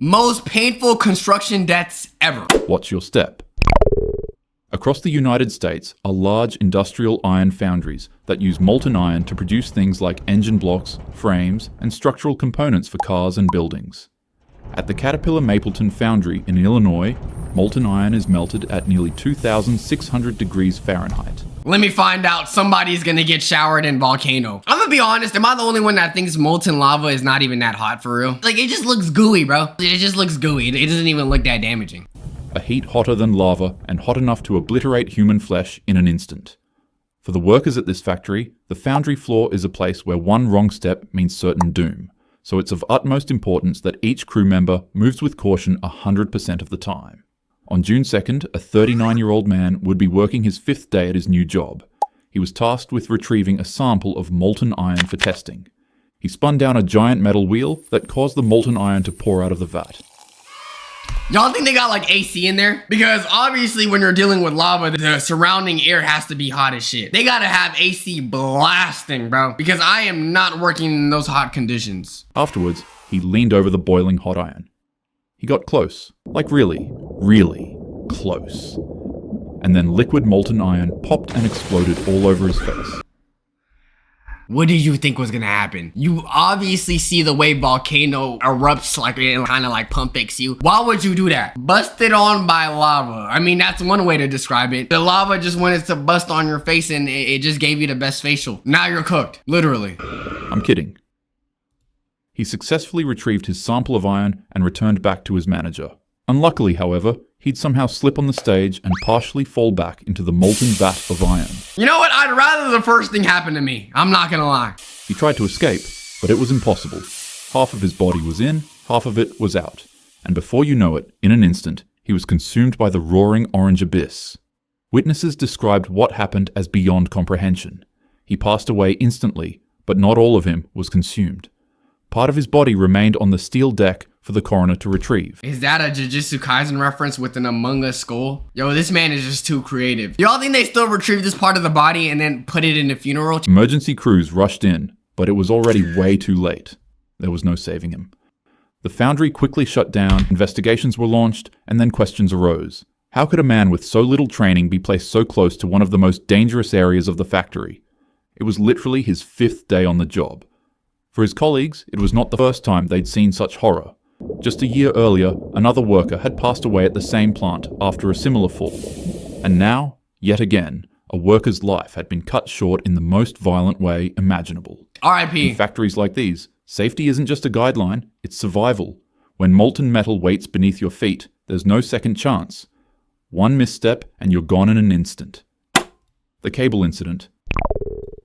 Most painful construction deaths ever. Watch your step. Across the United States are large industrial iron foundries that use molten iron to produce things like engine blocks, frames, and structural components for cars and buildings. At the Caterpillar Mapleton foundry in Illinois, molten iron is melted at nearly 2,600 degrees Fahrenheit. Let me find out somebody's gonna get showered in volcano. I'm gonna be honest, am I the only one that thinks molten lava is not even that hot for real? Like, it just looks gooey, bro. It just looks gooey. It doesn't even look that damaging. A heat hotter than lava and hot enough to obliterate human flesh in an instant. For the workers at this factory, the foundry floor is a place where one wrong step means certain doom. So it's of utmost importance that each crew member moves with caution 100% of the time. On June 2nd, a 39-year-old man would be working his 5th day at his new job. He was tasked with retrieving a sample of molten iron for testing. He spun down a giant metal wheel that caused the molten iron to pour out of the vat. Y'all think they got like AC in there? Because obviously when you're dealing with lava, the surrounding air has to be hot as shit. They gotta have AC blasting, bro. Because I am not working in those hot conditions. Afterwards, he leaned over the boiling hot iron. He got close, like really, really close. And then liquid molten iron popped and exploded all over his face. What did you think was gonna happen? You obviously see the way volcano erupts, like it kind of like pump fakes you. Why would you do that? Busted on by lava. I mean, that's one way to describe it. The lava just wanted to bust on your face and it just gave you the best facial. Now you're cooked, literally. I'm kidding. He successfully retrieved his sample of iron and returned back to his manager. Unluckily, however, he'd somehow slip on the stage and partially fall back into the molten vat of iron. You know what? I'd rather the first thing happen to me. I'm not gonna lie. He tried to escape, but it was impossible. Half of his body was in, half of it was out. And before you know it, in an instant, he was consumed by the roaring orange abyss. Witnesses described what happened as beyond comprehension. He passed away instantly, but not all of him was consumed. Part of his body remained on the steel deck for the coroner to retrieve. Is that a Jujutsu Kaisen reference with an Among Us skull? Yo, this man is just too creative. Y'all think they still retrieve this part of the body and then put it in the funeral? Emergency crews rushed in, but it was already way too late. There was no saving him. The foundry quickly shut down, investigations were launched, and then questions arose. How could a man with so little training be placed so close to one of the most dangerous areas of the factory? It was literally his 5th day on the job. For his colleagues, it was not the first time they'd seen such horror. Just a year earlier, another worker had passed away at the same plant after a similar fall. And now, yet again, a worker's life had been cut short in the most violent way imaginable. R.I.P. In factories like these, safety isn't just a guideline, it's survival. When molten metal waits beneath your feet, there's no second chance. One misstep and you're gone in an instant. The cable incident.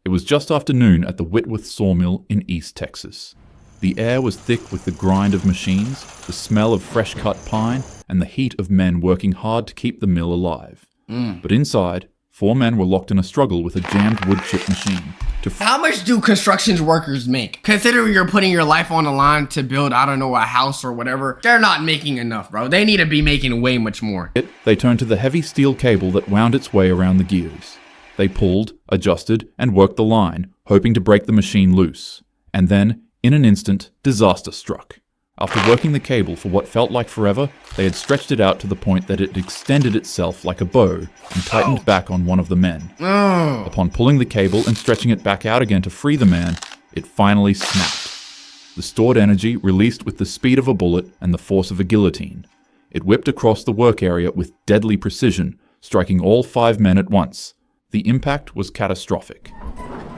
It was just after noon at the Whitworth sawmill in East Texas. The air was thick with the grind of machines, the smell of fresh-cut pine, and the heat of men working hard to keep the mill alive. But inside, 4 men were locked in a struggle with a jammed wood chip machine. How much do construction workers make? Considering you're putting your life on the line to build, I don't know, a house or whatever, they're not making enough, bro. They need to be making way much more. They turned to the heavy steel cable that wound its way around the gears. They pulled, adjusted, and worked the line, hoping to break the machine loose. And then, in an instant, disaster struck. After working the cable for what felt like forever, they had stretched it out to the point that it extended itself like a bow and tightened back on one of the men. Upon pulling the cable and stretching it back out again to free the man, it finally snapped. The stored energy released with the speed of a bullet and the force of a guillotine. It whipped across the work area with deadly precision, striking all 5 men at once. The impact was catastrophic.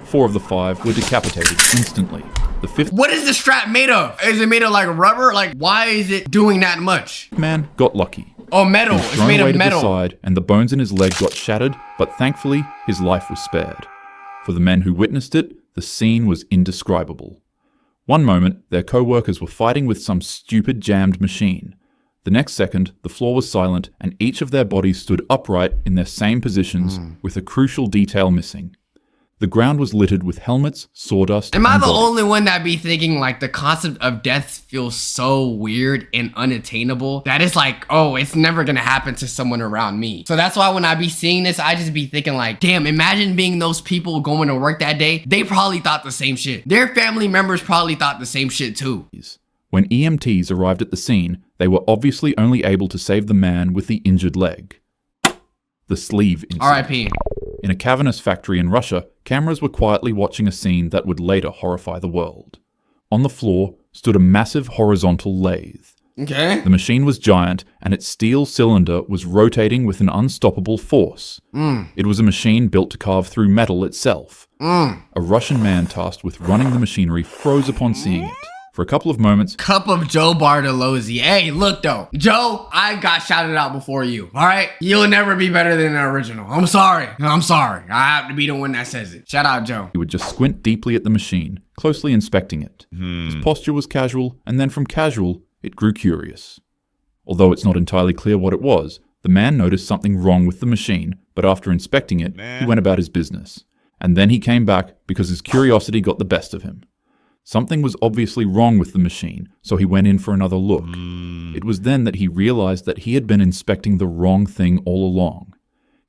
4 of the 5 were decapitated instantly. The 5th What is the strap made of? Is it made of like rubber? Like, why is it doing that much? man got lucky. Oh, metal. It's Thrown made away of to the metal. side, and the bones in his leg got shattered, but thankfully, his life was spared. For the men who witnessed it, the scene was indescribable. One moment, their co-workers were fighting with some stupid jammed machine. The next second, the floor was silent, and each of their bodies stood upright in their same positions, with a crucial detail missing. The ground was littered with helmets, sawdust, Am I and the bodies. only one that be thinking like the concept of death feels so weird and unattainable that it's like, oh, it's never gonna happen to someone around me. So that's why when I be seeing this, I just be thinking like, damn, imagine being those people going to work that day. They probably thought the same shit. Their family members probably thought the same shit too. When EMTs arrived at the scene, they were obviously only able to save the man with the injured leg. The sleeve incident. R.I.P. In a cavernous factory in Russia, cameras were quietly watching a scene that would later horrify the world. On the floor stood a massive horizontal lathe. Okay. The machine was giant, and its steel cylinder was rotating with an unstoppable force. It was a machine built to carve through metal itself. A Russian man tasked with running the machinery froze upon seeing it. For a couple of moments, Cup of Joe Bartolozzi. Hey, look though. Joe, I got shouted out before you. Alright? You'll never be better than the original. I'm sorry. I'm sorry. I have to be the one that says it. Shout out, Joe. he would just squint deeply at the machine, closely inspecting it. His posture was casual, and then from casual, it grew curious. Although it's not entirely clear what it was, the man noticed something wrong with the machine, but after inspecting it, he went about his business. And then he came back because his curiosity got the best of him. Something was obviously wrong with the machine, so he went in for another look. It was then that he realized that he had been inspecting the wrong thing all along.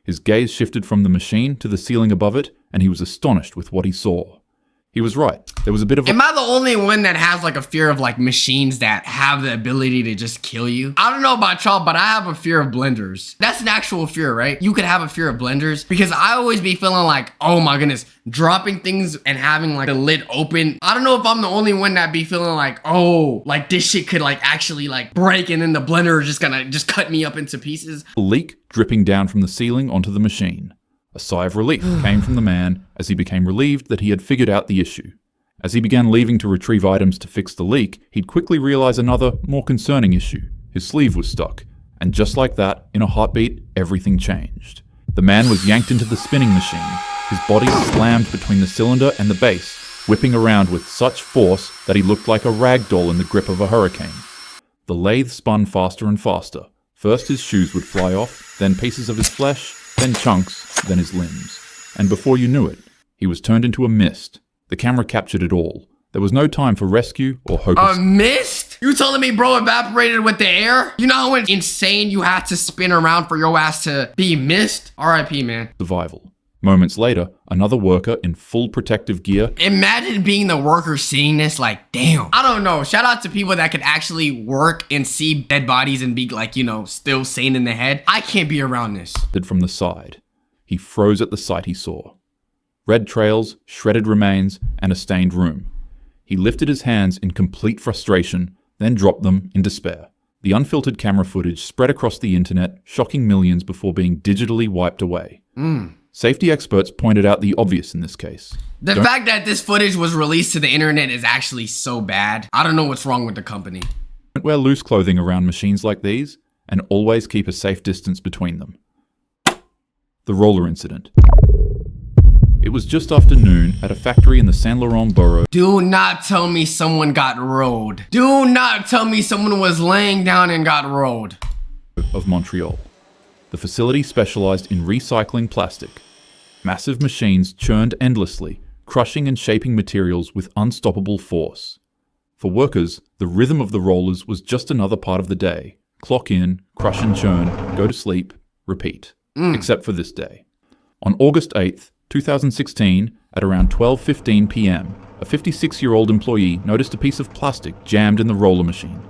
His gaze shifted from the machine to the ceiling above it, and he was astonished with what he saw. He was right. There was a bit of Am I the only one that has like a fear of like machines that have the ability to just kill you? I don't know about y'all, but I have a fear of blenders. That's an actual fear, right? You could have a fear of blenders because I always be feeling like, oh my goodness, dropping things and having like the lid open. I don't know if I'm the only one that be feeling like, oh, like this shit could like actually like break and then the blender is just gonna just cut me up into pieces. a leak dripping down from the ceiling onto the machine. A sigh of relief came from the man as he became relieved that he had figured out the issue. As he began leaving to retrieve items to fix the leak, he'd quickly realize another, more concerning issue. His sleeve was stuck, and just like that, in a heartbeat, everything changed. The man was yanked into the spinning machine. His body slammed between the cylinder and the base, whipping around with such force that he looked like a rag doll in the grip of a hurricane. The lathe spun faster and faster. First his shoes would fly off, then pieces of his flesh, then chunks, then his limbs. And before you knew it, he was turned into a mist. The camera captured it all. There was no time for rescue or hope A of mist? You telling me bro evaporated with the air? You know how insane you had to spin around for your ass to be mist? R.I.P. man. survival. Moments later, another worker in full protective gear Imagine being the worker seeing this like, damn. I don't know. Shout out to people that could actually work and see dead bodies and be like, you know, still sane in the head. I can't be around this. lifted from the side. He froze at the sight he saw. Red trails, shredded remains, and a stained room. He lifted his hands in complete frustration, then dropped them in despair. The unfiltered camera footage spread across the internet, shocking millions before being digitally wiped away. Safety experts pointed out the obvious in this case. The fact that this footage was released to the internet is actually so bad. I don't know what's wrong with the company. Don't wear loose clothing around machines like these, and always keep a safe distance between them. The roller incident. It was just after noon at a factory in the Saint Laurent borough Do not tell me someone got rolled. Do not tell me someone was laying down and got rolled. of Montreal. The facility specialized in recycling plastic. Massive machines churned endlessly, crushing and shaping materials with unstoppable force. For workers, the rhythm of the rollers was just another part of the day. Clock in, crush and churn, go to sleep, repeat. Except for this day. On August 8th, 2016, at around 12:15 p.m., a 56-year-old employee noticed a piece of plastic jammed in the roller machine.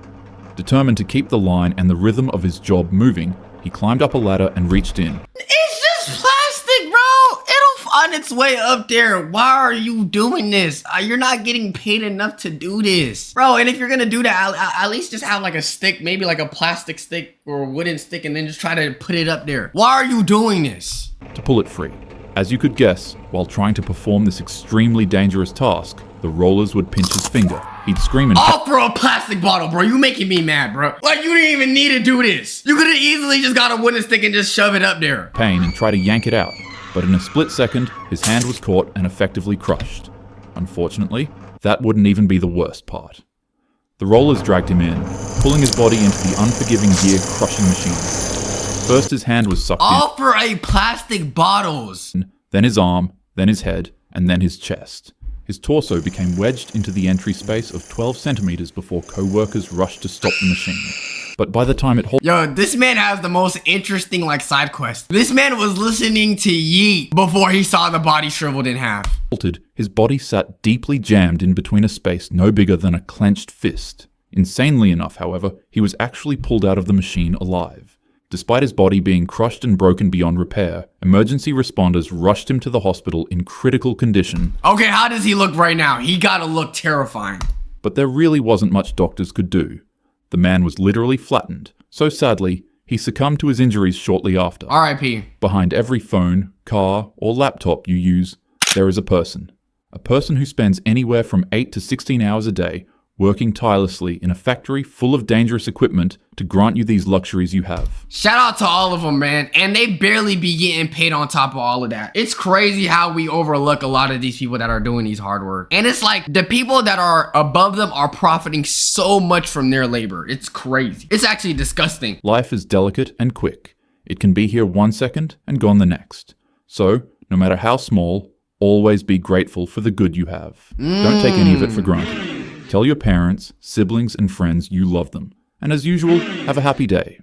Determined to keep the line and the rhythm of his job moving, he climbed up a ladder and reached in. It's just plastic, bro. It'll find its way up there. Why are you doing this? You're not getting paid enough to do this. Bro, and if you're gonna do that, at least just have like a stick, maybe like a plastic stick or a wooden stick, and then just try to put it up there. Why are you doing this? To pull it free. As you could guess, while trying to perform this extremely dangerous task, the rollers would pinch his finger. He'd scream and All for a plastic bottle, bro. You making me mad, bro. Like, you didn't even need to do this. You could have easily just got a wooden stick and just shove it up there. pain and try to yank it out, but in a split second, his hand was caught and effectively crushed. Unfortunately, that wouldn't even be the worst part. The rollers dragged him in, pulling his body into the unforgiving gear-crushing machine. First his hand was sucked All for a plastic bottles. in, then his arm, then his head, and then his chest. His torso became wedged into the entry space of 12 centimeters before co-workers rushed to stop the machine. But by the time it Yo, this man has the most interesting, like, side quest. This man was listening to Yeet before he saw the body shriveled in half. halted, his body sat deeply jammed in between a space no bigger than a clenched fist. Insanely enough, however, he was actually pulled out of the machine alive. Despite his body being crushed and broken beyond repair, emergency responders rushed him to the hospital in critical condition. Okay, how does he look right now? He gotta look terrifying. But there really wasn't much doctors could do. The man was literally flattened, so sadly, he succumbed to his injuries shortly after. R.I.P. Behind every phone, car, or laptop you use, there is a person. A person who spends anywhere from 8 to 16 hours a day working tirelessly in a factory full of dangerous equipment to grant you these luxuries you have. Shout out to all of them, man. And they barely be getting paid on top of all of that. It's crazy how we overlook a lot of these people that are doing these hard work. And it's like the people that are above them are profiting so much from their labor. It's crazy. It's actually disgusting. Life is delicate and quick. It can be here 1 second and gone the next. So, no matter how small, always be grateful for the good you have. Don't take any of it for granted. Tell your parents, siblings, and friends you love them. And as usual, have a happy day.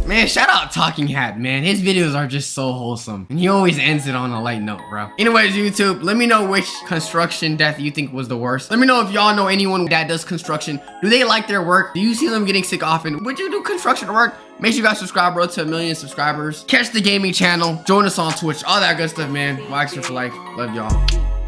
Man, shout out Talking Hat, man. His videos are just so wholesome. And he always ends it on a light note, bro. Anyways, YouTube, let me know which construction death you think was the worst. Let me know if y'all know anyone that does construction. Do they like their work? Do you see them getting sick often? Would you do construction work? Make sure you guys subscribe, bro, to 1 million subscribers. Catch the gaming channel. Join us on Twitch. All that good stuff, man. Wax for life. Love y'all.